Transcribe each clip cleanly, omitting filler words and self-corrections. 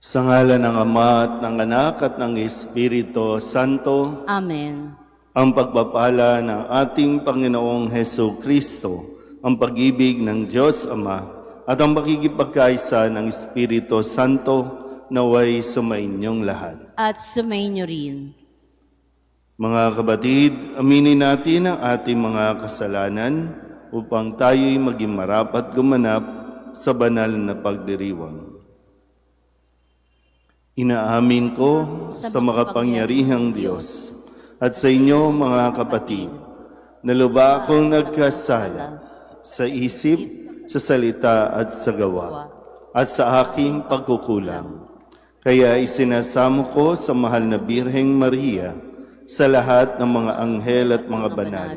Sa ngalan ng Ama at ng Anak at ng Espiritu Santo, Amen. ang pagpapala ng ating Panginoong Heso Kristo, ang pag-ibig ng Diyos Ama, at ang pakikipagkaisa ng Espiritu Santo naway sumainyong lahat. At sumainyo rin. Mga kapatid, aminin natin ang ating mga kasalanan upang tayo'y maging marapat gumanap sa banal na pagdiriwang. Inaamin ko sa makapangyarihang Diyos at sa inyo mga kapatid, na lubha akong nagkasala sa isip, sa salita at sa gawa, at sa aking pagkukulang. Kaya isinasamo ko sa mahal na Birheng Maria, sa lahat ng mga anghel at mga banal,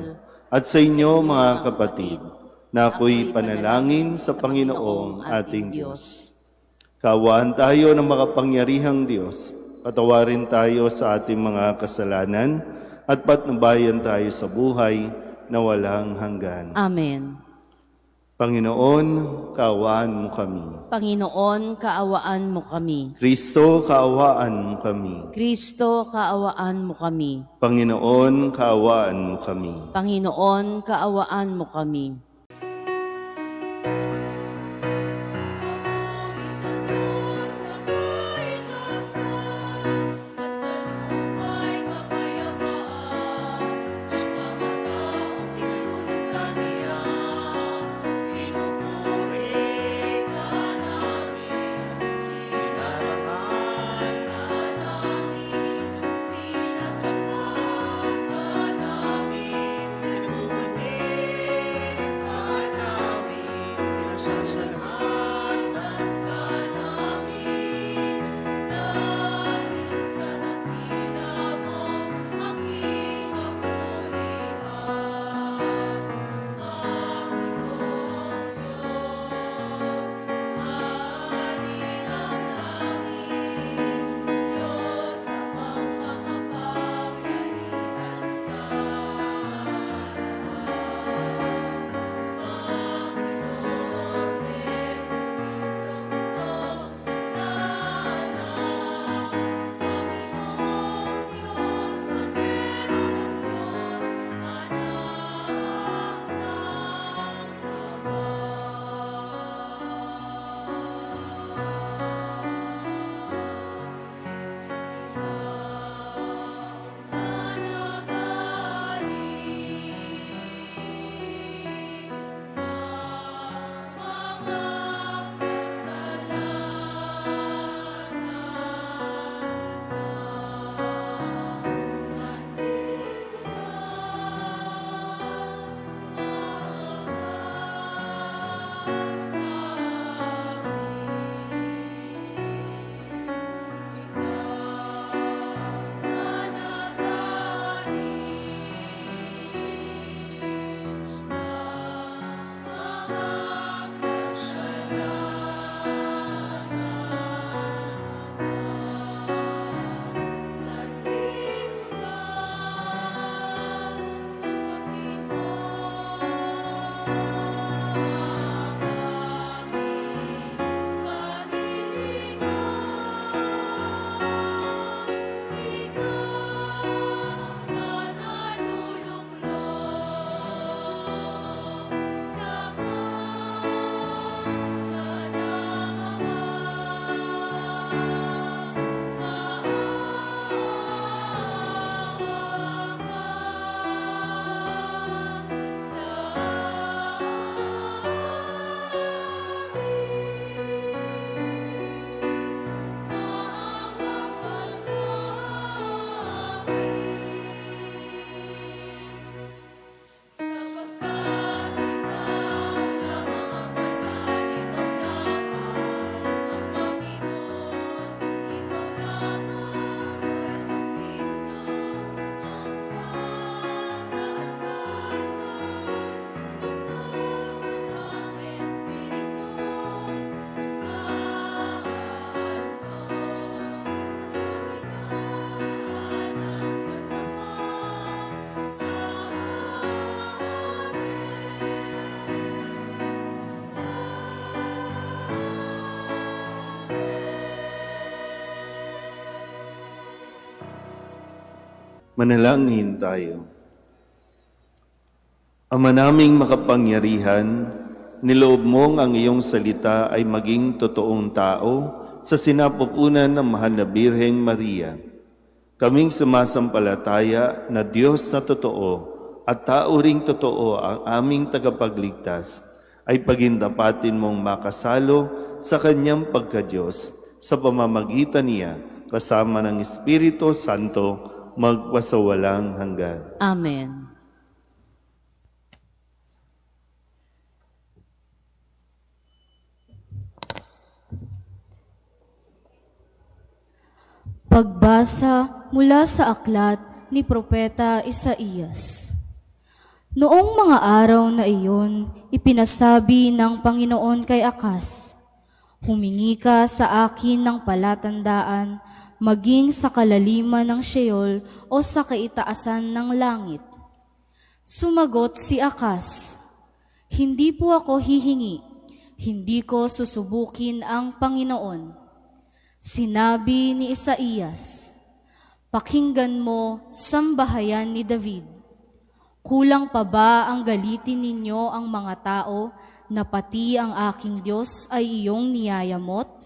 at sa inyo mga kapatid, na ako'y panalangin sa Panginoong ating Diyos. Kaawaan tayo ng makapangyarihang Diyos, patawarin tayo sa ating mga kasalanan, at patnubayan tayo sa buhay na walang hanggan. Amen. Panginoon, kaawaan mo kami. Panginoon, kaawaan mo kami. Kristo, kaawaan mo kami. Kristo, kaawaan mo kami. Panginoon, kaawaan mo kami. Panginoon, kaawaan mo kami. Manalangin tayo. Ama naming makapangyarihan, niloob mong ang iyong salita ay maging totoong tao sa sinapupunan ng mahal na Birheng Maria. Kaming sumasampalataya na Diyos na totoo at tao ring totoo ang aming tagapagligtas ay pagindapatin mong makasalo sa kanyang pagka-Diyos sa pamamagitan niya kasama ng Espiritu Santo magpasawalang hanggan. Amen. Pagbasa mula sa aklat ni Propeta Isaías. Noong mga araw na iyon, ipinasabi ng Panginoon kay Akas, "Humingi ka sa akin ng palatandaan, maging sa kalaliman ng Sheol o sa kaitaasan ng langit." Sumagot si Akas, "Hindi po ako hihingi, hindi ko susubukin ang Panginoon." Sinabi ni Isaías, "Pakinggan mo, sambahayan ni David. Kulang pa ba ang galitin ninyo ang mga tao na pati ang aking Diyos ay iyong niyayamot?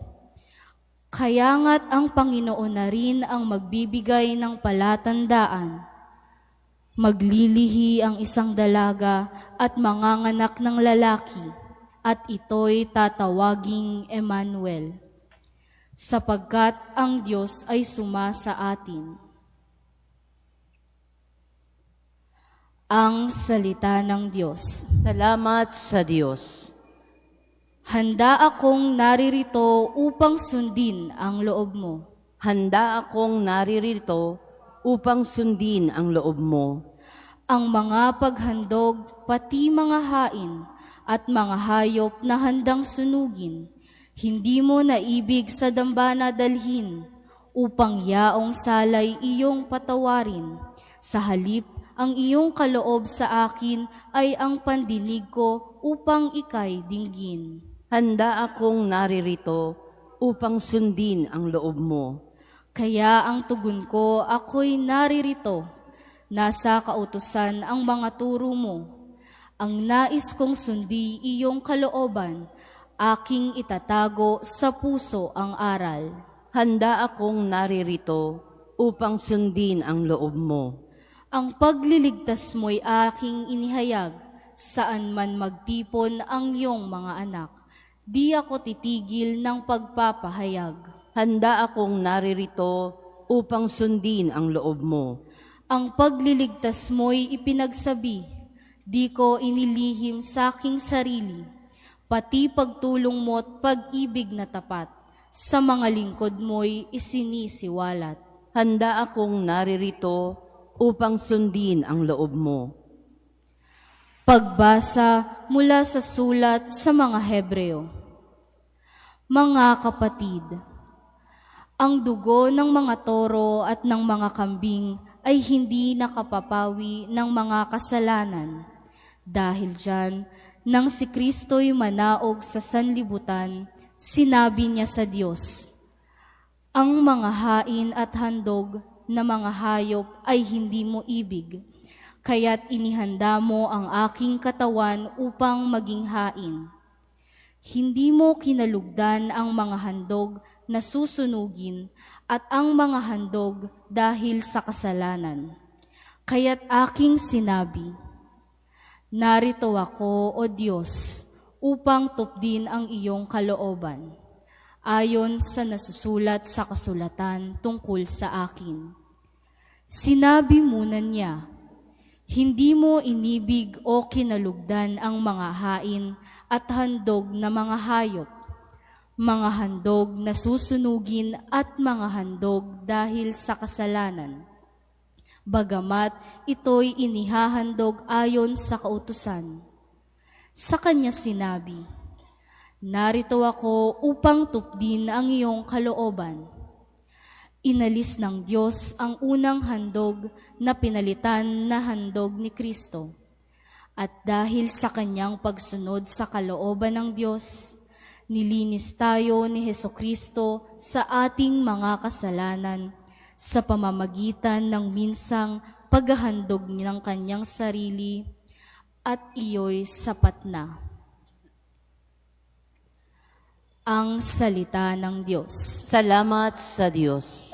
Kaya nga't ang Panginoon na rin ang magbibigay ng palatandaan. Maglilihi ang isang dalaga at manganganak ng lalaki, at ito'y tatawaging Emmanuel. Sapagkat ang Diyos ay suma sa atin." Ang salita ng Diyos. Salamat sa Diyos. Handa akong naririto upang sundin ang loob mo. Handa akong naririto upang sundin ang loob mo. Ang mga paghandog, pati mga hain, at mga hayop na handang sunugin, hindi mo naibig sa dambana dalhin, upang yaong salay iyong patawarin. Sa halip, ang iyong kaloob sa akin ay ang pandinig ko upang ika'y dinggin. Handa akong naririto upang sundin ang loob mo. Kaya ang tugon ko, ako'y naririto. Nasa kautusan ang mga turo mo. Ang nais kong sundi iyong kalooban, aking itatago sa puso ang aral. Handa akong naririto upang sundin ang loob mo. Ang pagliligtas mo'y aking inihayag, saan man magtipon ang iyong mga anak. Di ako titigil ng pagpapahayag. Handa akong naririto upang sundin ang loob mo. Ang pagliligtas mo'y ipinagsabi, di ko inilihim sa aking sarili. Pati pagtulong mo't pag-ibig na tapat, sa mga lingkod mo'y isinisiwalat. Handa akong naririto upang sundin ang loob mo. Pagbasa mula sa sulat sa mga Hebreo. Mga kapatid, ang dugo ng mga toro at ng mga kambing ay hindi nakapapawi ng mga kasalanan. Dahil diyan, nang si Kristo'y manaog sa sanlibutan, sinabi niya sa Diyos, "Ang mga hain at handog na mga hayop ay hindi mo ibig, kaya't inihanda mo ang aking katawan upang maging hain. Hindi mo kinalugdan ang mga handog na susunugin at ang mga handog dahil sa kasalanan. Kaya't aking sinabi, narito ako, O Diyos, upang tupdin ang iyong kalooban, ayon sa nasusulat sa kasulatan tungkol sa akin. Sinabi muna niya, hindi mo inibig o kinalugdan ang mga hain at handog na mga hayop, mga handog na susunugin at mga handog dahil sa kasalanan. Bagamat ito'y inihahandog ayon sa kautusan. Sa kanya sinabi, narito ako upang tupdin ang iyong kalooban. Inalis ng Diyos ang unang handog na pinalitan na handog ni Kristo. At dahil sa kanyang pagsunod sa kalooban ng Diyos, nilinis tayo ni Hesukristo sa ating mga kasalanan sa pamamagitan ng minsang paghahandog ng kanyang sarili, at iyo'y sapat na. Ang salita ng Diyos. Salamat sa Diyos.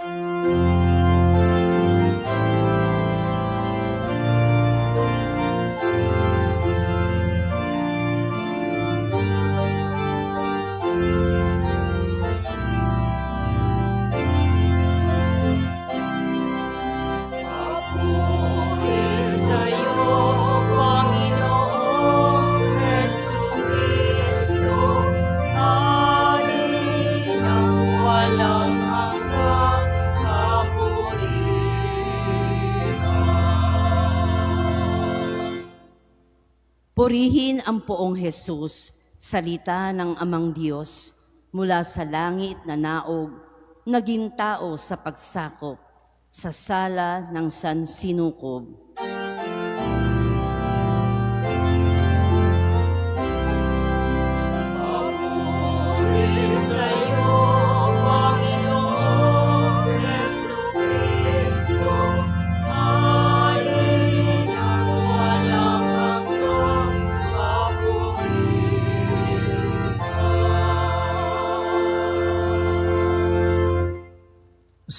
Purihin ang poong Jesus, salita ng Amang Diyos, mula sa langit na naog, naging tao sa pagsakop, sa sala ng sansinukob.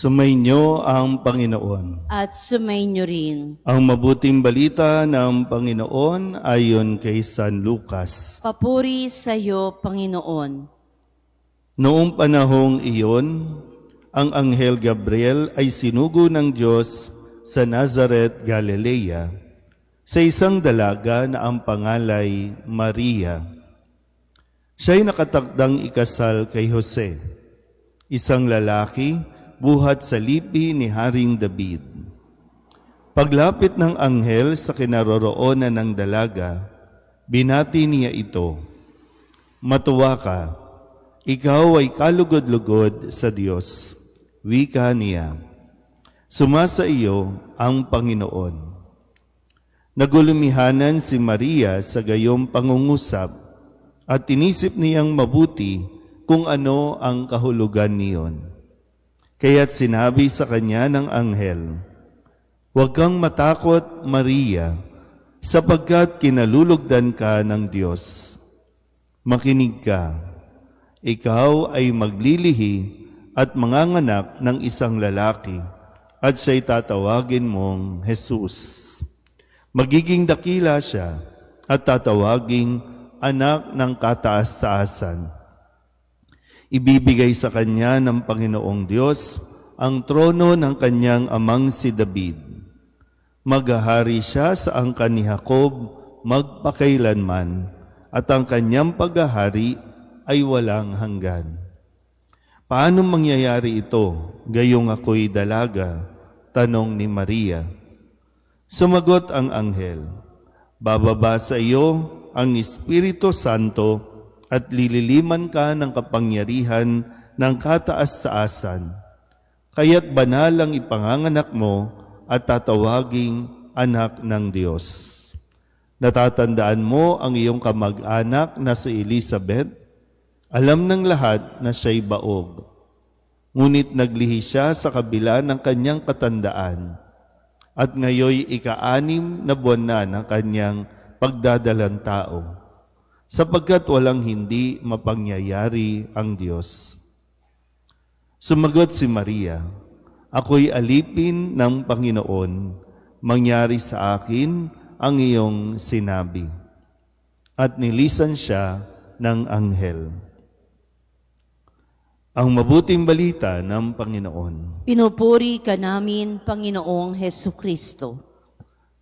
Sumainyo ang Panginoon. At sumainyo rin. Ang mabuting balita ng Panginoon ayon kay San Lucas. Papuri sa iyo, Panginoon. Noong panahong iyon, ang Anghel Gabriel ay sinugo ng Diyos sa Nazareth, Galilea, sa isang dalaga na ang pangalay Maria. Siya'y nakatakdang ikasal kay Jose, isang lalaki buhat sa lipi ni Haring David. Paglapit ng anghel sa kinaroroonan ng dalaga, binati niya ito, "Matuwa ka, ikaw ay kalugod-lugod sa Diyos." Wika niya, "Sumasa iyo ang Panginoon." Nagulumihanan si Maria sa gayong pangungusap at inisip niyang mabuti kung ano ang kahulugan niyon. Kaya't sinabi sa kanya ng anghel, "Huwag kang matakot, Maria, sapagkat kinalulugdan ka ng Diyos. Makinig ka, ikaw ay maglilihi at manganganak ng isang lalaki, at siya'y tatawagin mong Jesus. Magiging dakila siya at tatawaging anak ng kataas-taasan. Ibibigay sa kanya ng Panginoong Diyos ang trono ng kanyang amang si David. Maghahari siya sa angkan ni Jacob magpakailanman, at ang kanyang paghahari ay walang hanggan." "Paano mangyayari ito, gayong ako'y dalaga?" tanong ni Maria. Sumagot ang anghel, "Bababa sa iyo ang Espiritu Santo at lililiman ka ng kapangyarihan ng kataas-taasan. Kaya't banal ang ipanganganak mo at tatawaging anak ng Diyos. Natatandaan mo ang iyong kamag-anak na si Elizabeth? Alam ng lahat na siya'y baog. Ngunit naglihi siya sa kabila ng kanyang katandaan, at ngayoy ika-6 na buwan na ng kanyang pagdadalang tao, sapagkat walang hindi mapangyayari ang Diyos." Sumagot si Maria, "Ako'y alipin ng Panginoon, mangyari sa akin ang iyong sinabi." At nilisan siya ng anghel. Ang mabuting balita ng Panginoon. Pinupuri ka namin, Panginoong Hesukristo.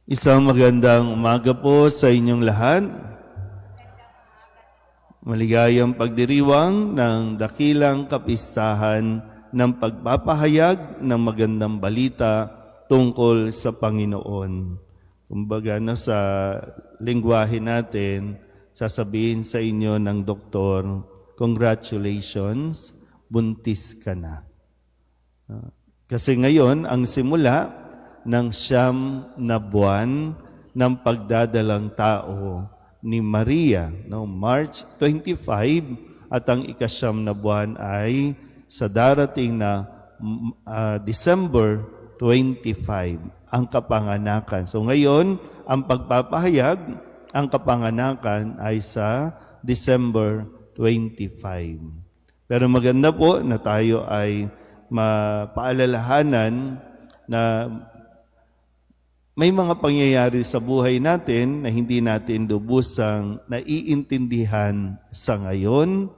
Isang magandang umaga po sa inyong lahat. Maligayang pagdiriwang ng dakilang kapistahan ng pagpapahayag ng magandang balita tungkol sa Panginoon. Kumbaga sa lingwahe natin, sasabihin sa inyo ng doktor, "Congratulations, buntis ka na." Kasi ngayon, ang simula ng 9 na buwan ng pagdadalang tao ni Maria, March 25, at ang ika-9 na buwan ay sa darating na December 25 ang kapanganakan. So ngayon, ang pagpapahayag, ang kapanganakan ay sa December 25. Pero maganda po na tayo ay mapaalalahanan na may mga pangyayari sa buhay natin na hindi natin lubusang naiintindihan sa ngayon.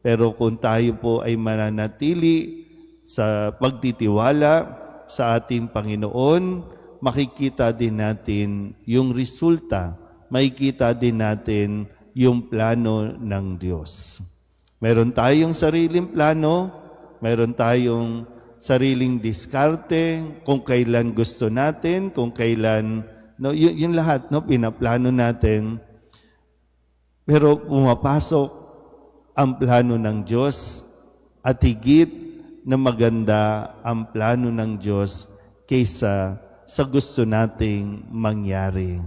Pero kung tayo po ay mananatili sa pagtitiwala sa ating Panginoon, makikita din natin yung resulta, makikita din natin yung plano ng Diyos. Meron tayong sariling plano, meron tayong sariling diskarte, kung kailan gusto natin, kung kailan, no, yun lahat, no, pinaplano natin. Pero pumapasok ang plano ng Diyos at higit na maganda ang plano ng Diyos kaysa sa gusto nating mangyari.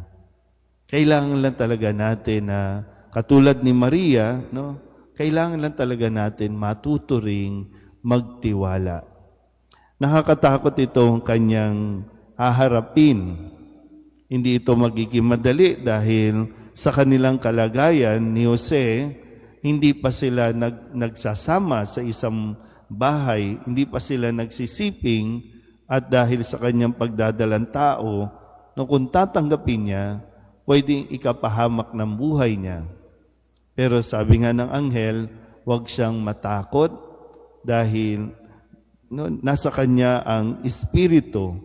Kailangan lang talaga natin na katulad ni Maria, no, kailangan lang talaga natin matuto ring magtiwala. Nakakatakot itong kanyang haharapin. Hindi ito magiging madali dahil sa kanilang kalagayan ni Jose, hindi pa sila nagsasama sa isang bahay, hindi pa sila nagsisiping, at dahil sa kanyang pagdadalang tao, no, kung tatanggapin niya, pwedeng ikapahamak ng buhay niya. Pero sabi nga ng anghel, huwag siyang matakot dahil no, nasa kanya ang Espiritu.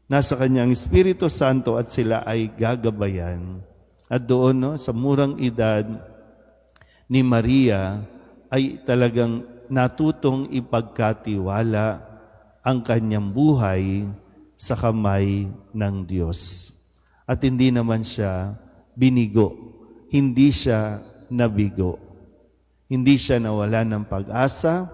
Nasa kanya ang Espiritu Santo at sila ay gagabayan. At doon, no, sa murang edad ni Maria ay talagang natutong ipagkatiwala ang kanyang buhay sa kamay ng Diyos. At hindi naman siya binigo. Hindi siya nabigo. Hindi siya nawala ng pag-asa,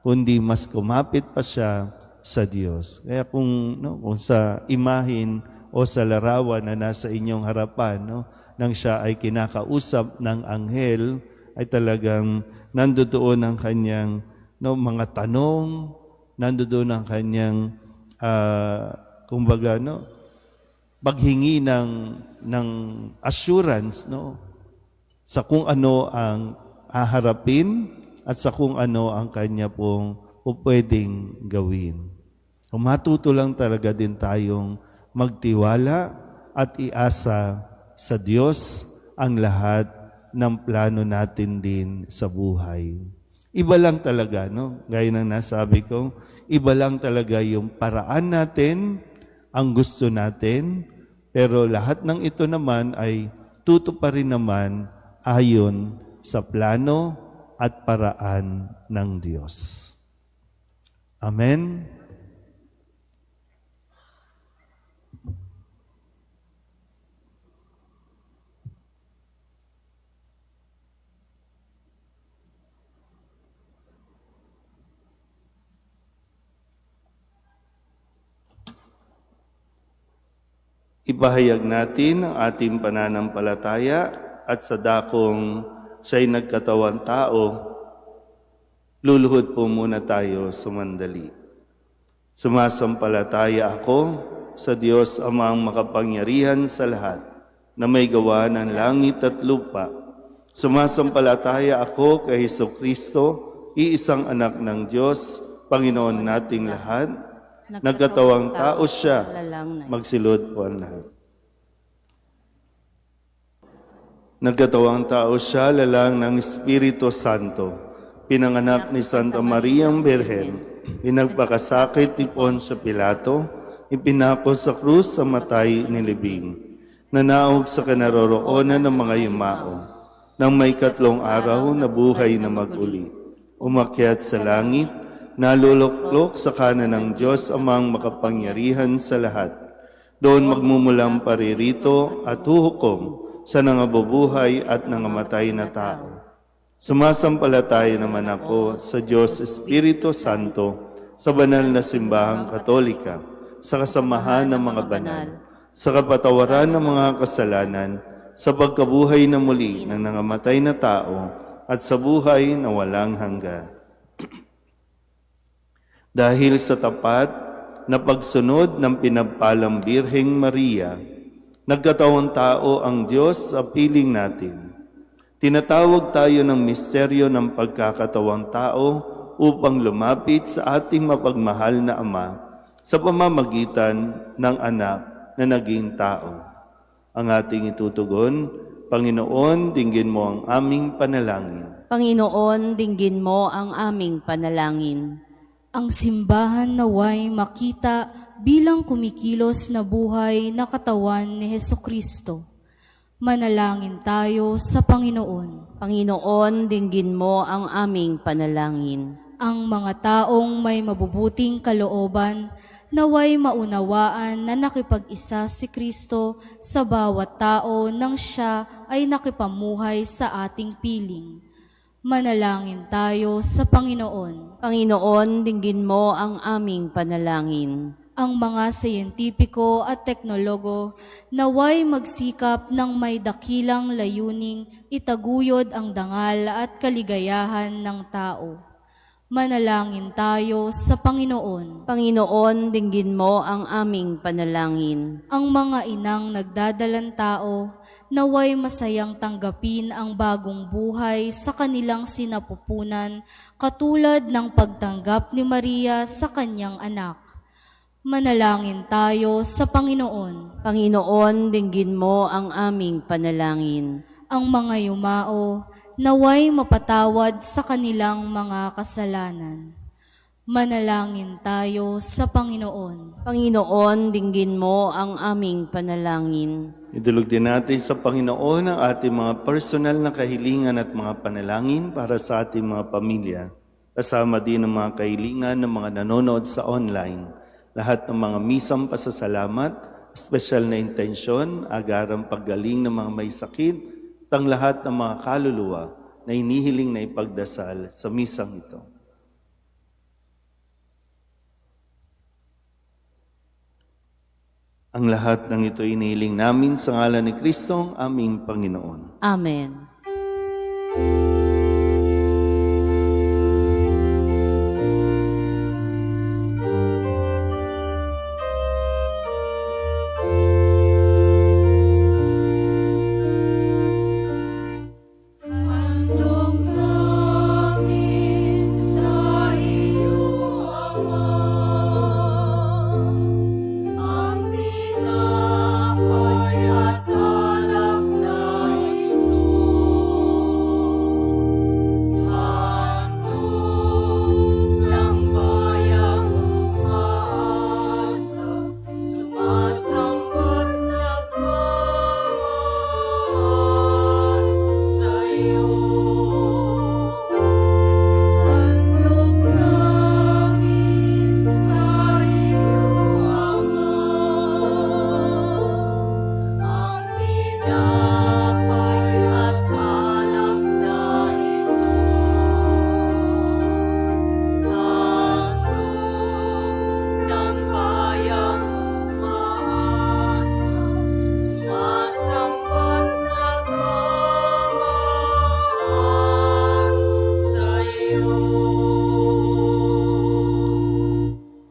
kundi mas kumapit pa siya sa Diyos. Kaya kung sa imahin o sa larawan na nasa inyong harapan, no, nang siya ay kinakausap ng anghel, ay talagang nandoon ang kanyang mga tanong, nandoon ang kanyang kumbaga, paghingi ng assurance, sa kung ano ang haharapin at sa kung ano ang kanya pong pwedeng gawin. Kung matuto lang talaga din tayong magtiwala at iasa sa Diyos ang lahat ng plano natin din sa buhay. Iba lang talaga, gaya ng nasabi ko, iba lang talaga yung paraan natin, ang gusto natin, pero lahat ng ito naman ay tutuparin naman ayon sa plano at paraan ng Diyos. Amen. Ipahayag natin ang ating pananampalataya at sa dakong siya'y nagkatawang tao, luluhod po muna tayo sumandali. Sumasampalataya ako sa Diyos Amang makapangyarihan sa lahat, na may gawa ng langit at lupa. Sumasampalataya ako kay Jesucristo, iisang anak ng Diyos, Panginoon nating lahat. Nagkatawang tao siya, magsilod po ang lahat. Nagkatawang tao siya, lalang ng Espiritu Santo, pinanganak ni Santa Mariang Birhen, pinagpakasakit ni Poncio Pilato, ipinako sa krus sa matay ni Libing, nanaog sa kinaroroonan ng mga yumao, nang may 3 araw na buhay na maguli, umakyat sa langit, naluluklok sa kanan ng Diyos Amang makapangyarihan sa lahat. Doon magmumulang paririto at huhukom sa nangabubuhay at nangamatay na tao. Sumasampalataya naman ako sa Diyos Espiritu Santo, sa banal na simbahang Katolika, sa kasamahan ng mga banal, sa kapatawaran ng mga kasalanan, sa pagkabuhay na muli ng nangamatay na tao, at sa buhay na walang hanggan. Dahil sa tapat na pagsunod ng pinagpalang Birheng Maria, nagkatawang tao ang Diyos sa piling natin. Tinatawag tayo ng misteryo ng pagkakatawang tao upang lumapit sa ating mapagmahal na Ama sa pamamagitan ng anak na naging tao. Ang ating itutugon, Panginoon, dinggin mo ang aming panalangin. Panginoon, dinggin mo ang aming panalangin. Ang simbahan naway makita bilang kumikilos na buhay na katawan ni Hesukristo. Manalangin tayo sa Panginoon. Panginoon, dinggin mo ang aming panalangin. Ang mga taong may mabubuting kalooban naway maunawaan na nakipag-isa si Kristo sa bawat tao nang siya ay nakipamuhay sa ating piling. Manalangin tayo sa Panginoon. Panginoon, dinggin mo ang aming panalangin. Ang mga siyentipiko at teknologo naway magsikap ng may dakilang layuning itaguyod ang dangal at kaligayahan ng tao. Manalangin tayo sa Panginoon. Panginoon, dinggin mo ang aming panalangin. Ang mga inang nagdadalang tao naway masayang tanggapin ang bagong buhay sa kanilang sinapupunan katulad ng pagtanggap ni Maria sa kanyang anak. Manalangin tayo sa Panginoon. Panginoon, dinggin mo ang aming panalangin. Ang mga yumao naway mapatawad sa kanilang mga kasalanan. Manalangin tayo sa Panginoon. Panginoon, dinggin mo ang aming panalangin. Idulog din natin sa Panginoon ang ating mga personal na kahilingan at mga panalangin para sa ating mga pamilya. Kasama din ang mga kahilingan ng mga nanonood sa online. Lahat ng mga misang pasasalamat, special na intensyon, agarang paggaling ng mga may sakit, at ang lahat ng mga kaluluwa na inihiling na ipagdasal sa misang ito. Ang lahat ng ito inihiling namin sa ngalan ni Kristong aming Panginoon. Amen.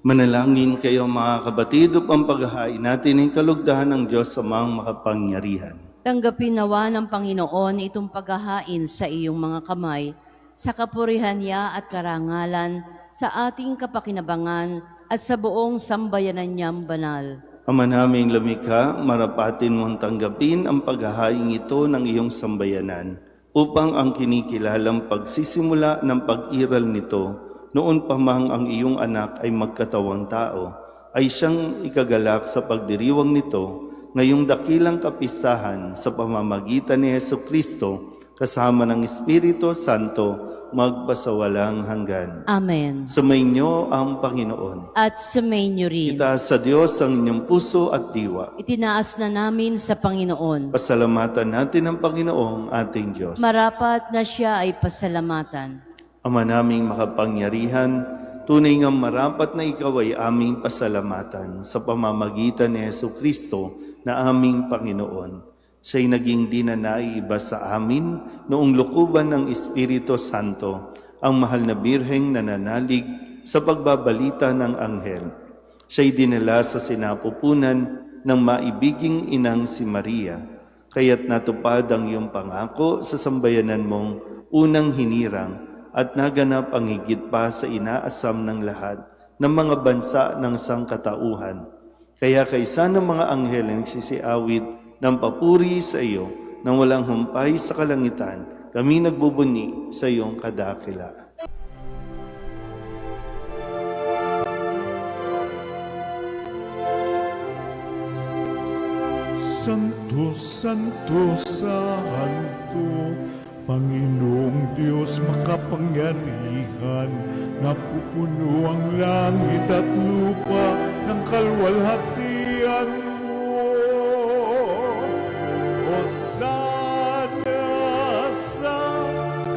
Manalangin kayo mga kabatid upang paghahain natin ang kalugdahan ng Diyos sa mga makapangyarihan. Tanggapin nawa ng Panginoon itong paghahain sa iyong mga kamay, sa kapurihan niya at karangalan, sa ating kapakinabangan at sa buong sambayanan niyang banal. Ama naming lumikha, marapatin mong tanggapin ang paghahain ito ng iyong sambayanan upang ang kinikilalang pagsisimula ng pag-iral nito noon pa mang ang iyong anak ay magkatawang tao, ay siyang ikagalak sa pagdiriwang nito ngayong dakilang kapistahan sa pamamagitan ni Hesukristo kasama ng Espiritu Santo magpasawalang hanggan. Amen. Sumainyo ang Panginoon. At sumainyo rin. Itaas sa Diyos ang inyong puso at diwa. Itinaas na namin sa Panginoon. Pasalamatan natin ang Panginoong ating Diyos. Marapat na siya ay pasalamatan. Ama naming makapangyarihan, tunay ngang marapat na ikaw ay aming pasalamatan sa pamamagitan ni Hesukristo na aming Panginoon. Siya'y naging dinanaiba sa amin noong lukuban ng Espiritu Santo, ang mahal na Birheng nananalig sa pagbabalita ng anghel. Siya'y dinala sa sinapupunan ng maibiging inang si Maria, kaya't natupad ang iyong pangako sa sambayanan mong unang hinirang at naganap ang higit pa sa inaasam ng lahat ng mga bansa ng sangkatauhan. Kaya kaisa ng mga anghel na nagsisiawit ng papuri sa iyo nang walang humpay sa kalangitan, kami nagbubuni sa iyong kadakilaan. Santo, Santo, Santo, Panginoong Diyos makapangyarihan, napupuno ang langit at lupa ng kalwalhatian mo. Hosana sa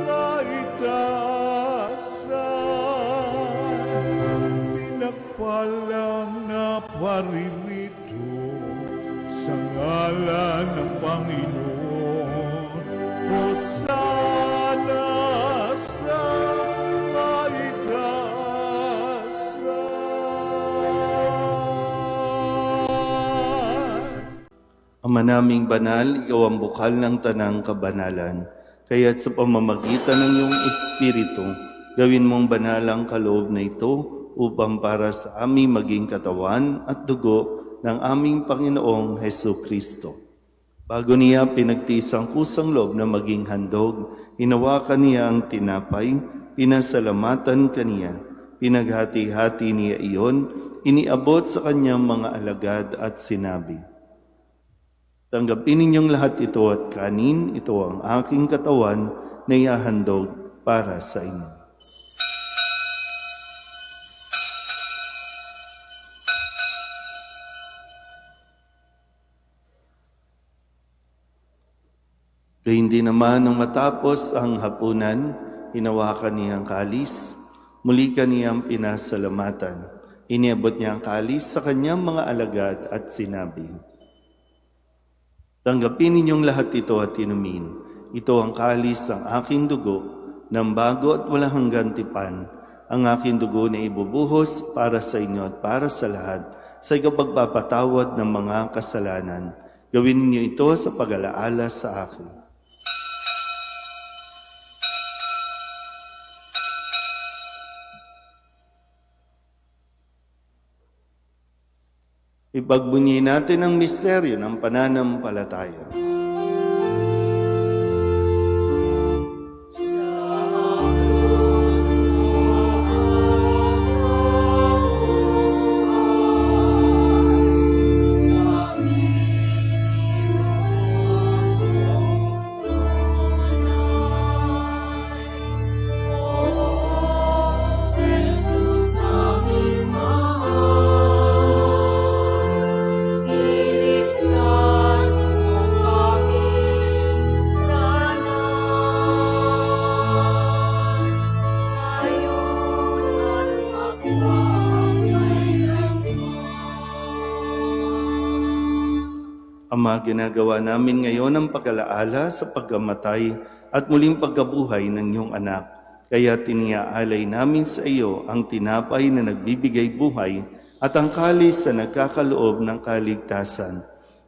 kaitaasan, pinagpalang na paririto sa ngalan ng Panginoon. Hosana sa kaitaasan. Ama naming banal, ikaw ang bukal ng tanang kabanalan. Kaya't sa pamamagitan ng iyong Espiritu, gawin mong banal ang kaloob na ito upang para sa aming maging katawan at dugo ng aming Panginoong Hesu Kristo. Bago niya pinagtiis ang kusang loob na maging handog, hinawakan niya ang tinapay, pinasalamatan kaniya, pinaghati-hati niya iyon, iniabot sa kanyang mga alagad at sinabi, "Tanggapin ninyong lahat ito at kanin, ito ang aking katawan na ihahandog para sa inyo." Gayun din naman nang matapos ang hapunan, hinawakan niya ang kalis, muli kaniyang pinasalamatan. Iniabot niya ang kalis sa kanyang mga alagad at sinabi, "Tanggapin ninyong lahat ito at inumin. Ito ang kalis ng aking dugo, ng bago at walang hanggang tipan. Ang aking dugo na ibubuhos para sa inyo at para sa lahat, sa ikapagpapatawad ng mga kasalanan. Gawin niyo ito sa pag-alaala sa akin." Ipagbunyi natin ang misteryo ng pananampalataya. Ama, ginagawa namin ngayon ang pag-alaala sa pagkamatay at muling pagkabuhay ng iyong anak. Kaya tiniaalay namin sa iyo ang tinapay na nagbibigay buhay at ang kalis na nagkakaloob ng kaligtasan.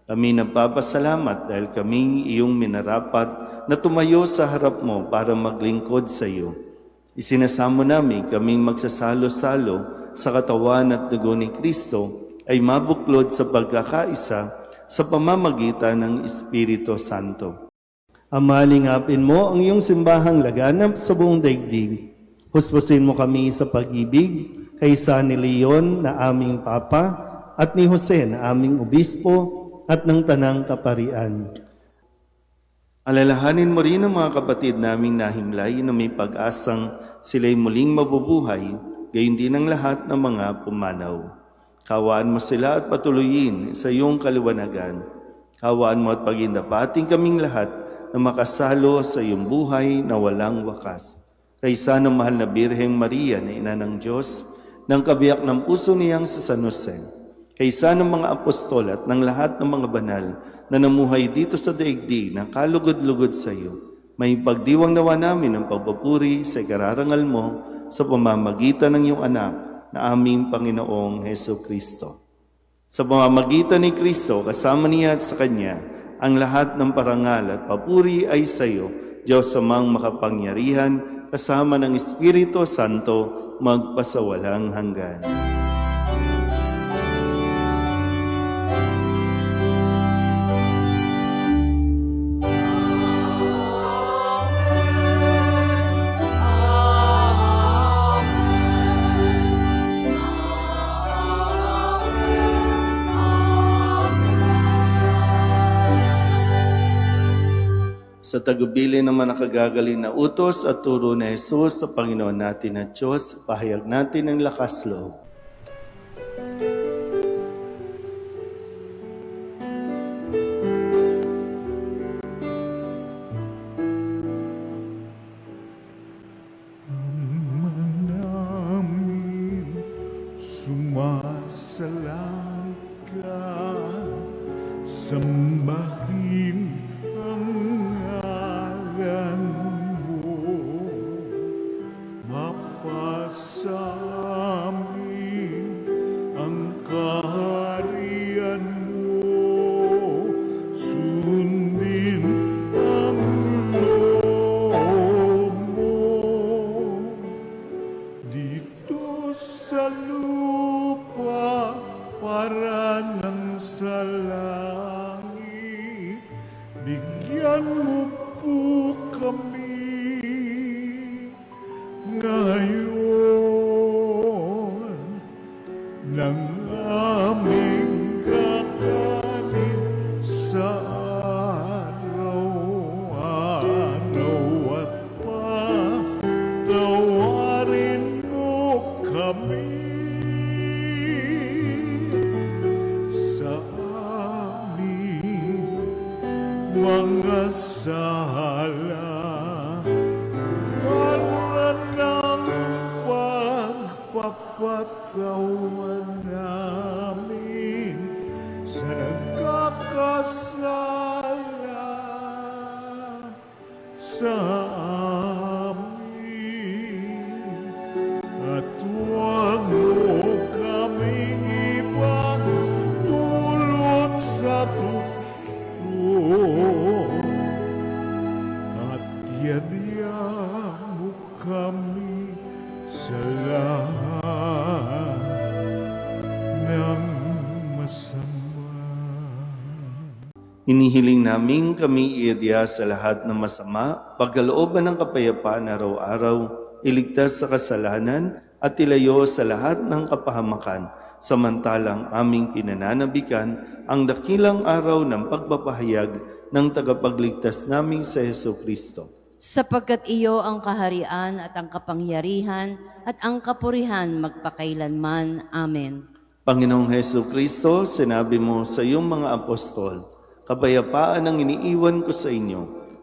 Kami nagpapasalamat dahil kami iyong minarapat na tumayo sa harap mo para maglingkod sa iyo. Isinasamo namin kaming magsasalo-salo sa katawan at dugo ni Kristo ay mabuklod sa pagkakaisa sa pamamagitan ng Espiritu Santo. Ama, lingapin mo ang iyong simbahang laganap sa buong daigdig. Huspusin mo kami sa pag-ibig kaysa ni Leon na aming Papa at ni Jose na aming Obispo at ng Tanang Kaparian. Alalahanin mo rin ang mga kapatid naming nahimlay na may pag-asang sila'y muling mabubuhay, gayon din ang lahat ng mga pumanaw. Kawaan mo sila at patuloyin sa iyong kaliwanagan. Kawaan mo at pagindapating kaming lahat na makasalo sa iyong buhay na walang wakas. Kaysa ng mahal na Birheng Maria na Ina ng Diyos, ng kabiyak ng puso niyang sa San Jose, kaysa ng mga apostol at ng lahat ng mga banal na namuhay dito sa daigdig na kalugod-lugod sa iyo, may pagdiwang nawa namin ang pagpupuri sa kararangal mo sa pamamagitan ng iyong anak na aming Panginoong Heso Kristo. Sa pamamagitan ni Kristo, kasama niya at sa Kanya, ang lahat ng parangal at papuri ay sa iyo, Diyos amang makapangyarihan, kasama ng Espiritu Santo, magpasawalang hanggan. Sa tagubili naman nakagagaling na utos at turo na Jesus sa Panginoon natin at Diyos, pahayag natin ang lakas loob. namin sumasalang ka, sambahin ang ngalan mo, mapasamin ang kaharian mo, sundin ang loob mo dito sa lupa para nang sa langit. Bigyan mo po kami ngayon ng aming kakanin sa araw-araw at patawarin mo kami sa aming mga sala para ng pagpapatawan namin sa nagkakasala sa amin. At huwag mo kaming ibang dulot sa tukso, at yadya mo kami sa lahat ng masama. Inihiling namin kami iadya sa lahat ng masama, pagkalooban ng kapayapaan araw-araw, iligtas sa kasalanan at ilayo sa lahat ng kapahamakan, samantalang aming pinananabikan ang dakilang araw ng pagpapahayag ng tagapagligtas naming sa Heso Kristo. Sapagkat iyo ang kaharian at ang kapangyarihan at ang kapurihan magpakailanman. Amen. Panginoong Heso Kristo, sinabi mo sa iyong mga apostol, kapayapaan ang iniiwan ko sa inyo,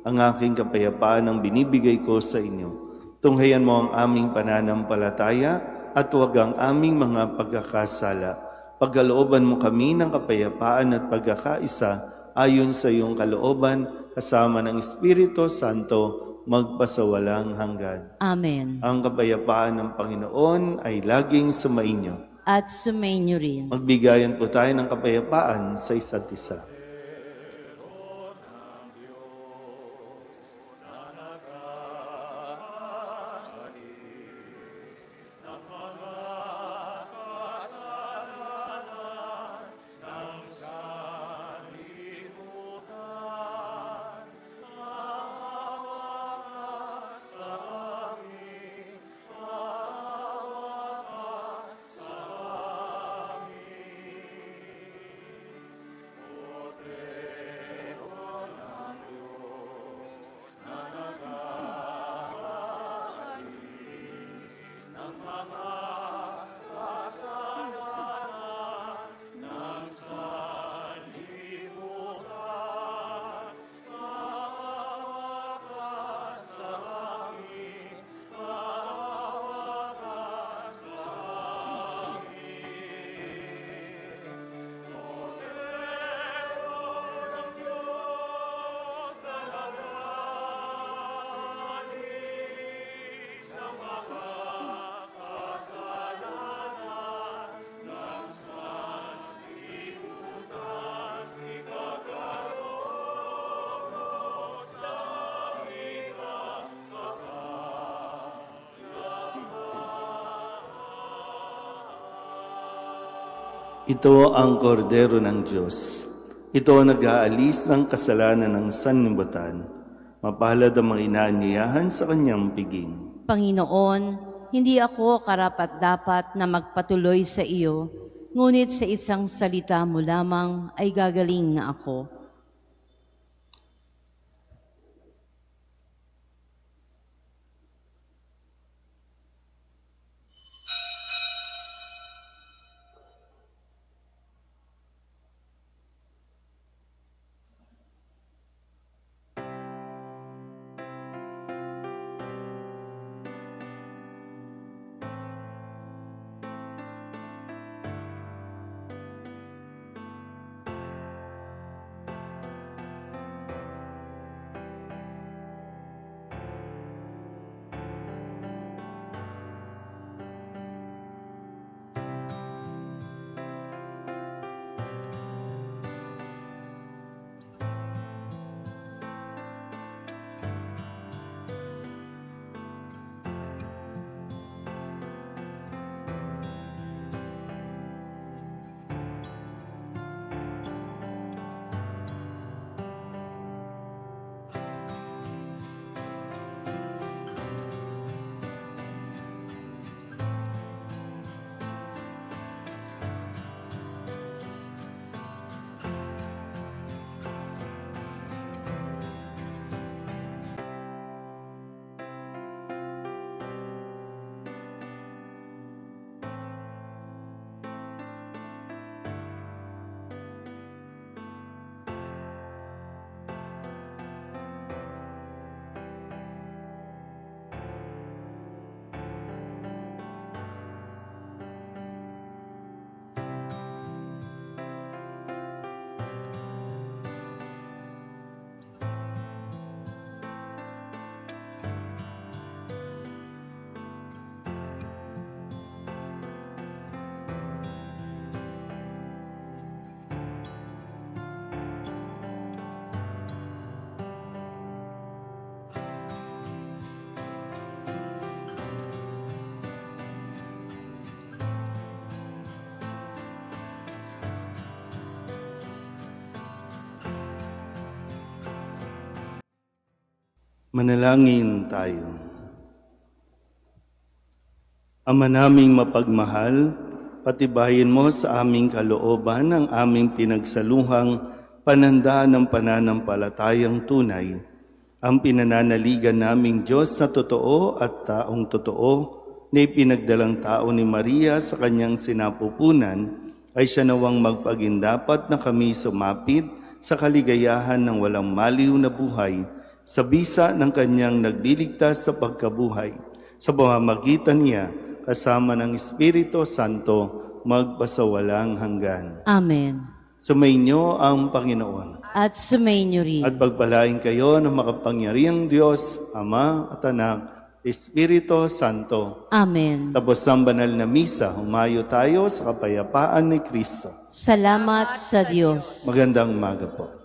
ang aking kapayapaan ang binibigay ko sa inyo. Tunghayan mo ang aming pananampalataya at huwag ang aming mga pagkakasala. Pagkalooban mo kami ng kapayapaan at pagkakaisa ayon sa iyong kalooban, kasama ng Espiritu Santo, magpasawalang hanggan. Amen. Ang kapayapaan ng Panginoon ay laging sumainyo. At sumainyo rin. Magbigayan po tayo ng kapayapaan sa isa't isa. Ito ang kordero ng Diyos. Ito ang nag-aalis ng kasalanan ng sanlibutan. Mapalad ang mga inaanyayahan sa kanyang piging. Panginoon, hindi ako karapat-dapat na magpatuloy sa iyo, ngunit sa isang salita mo lamang ay gagaling na ako. Manalangin tayo. Ama naming mapagmahal, patibayin mo sa aming kalooban ang aming pinagsaluhang panandaan ng pananampalatayang tunay, ang pinananaligan naming Diyos na totoo at taong totoo na ipinagdalang tao ni Maria sa kanyang sinapupunan, ay siya nawang magpagindapat na kami sumapit sa kaligayahan ng walang maliw na buhay sa bisa ng kanyang nagliligtas sa pagkabuhay. Sa pamamagitan niya, kasama ng Espiritu Santo, magpasawalang hanggan. Amen. Sumainyo ang Panginoon. At sumainyo rin. At pagpalain kayo ng makapangyarihang Diyos, Ama at Anak, Espiritu Santo. Amen. Tapos ang banal na misa, humayo tayo sa kapayapaan ni Kristo. Salamat sa Diyos. Magandang umaga po.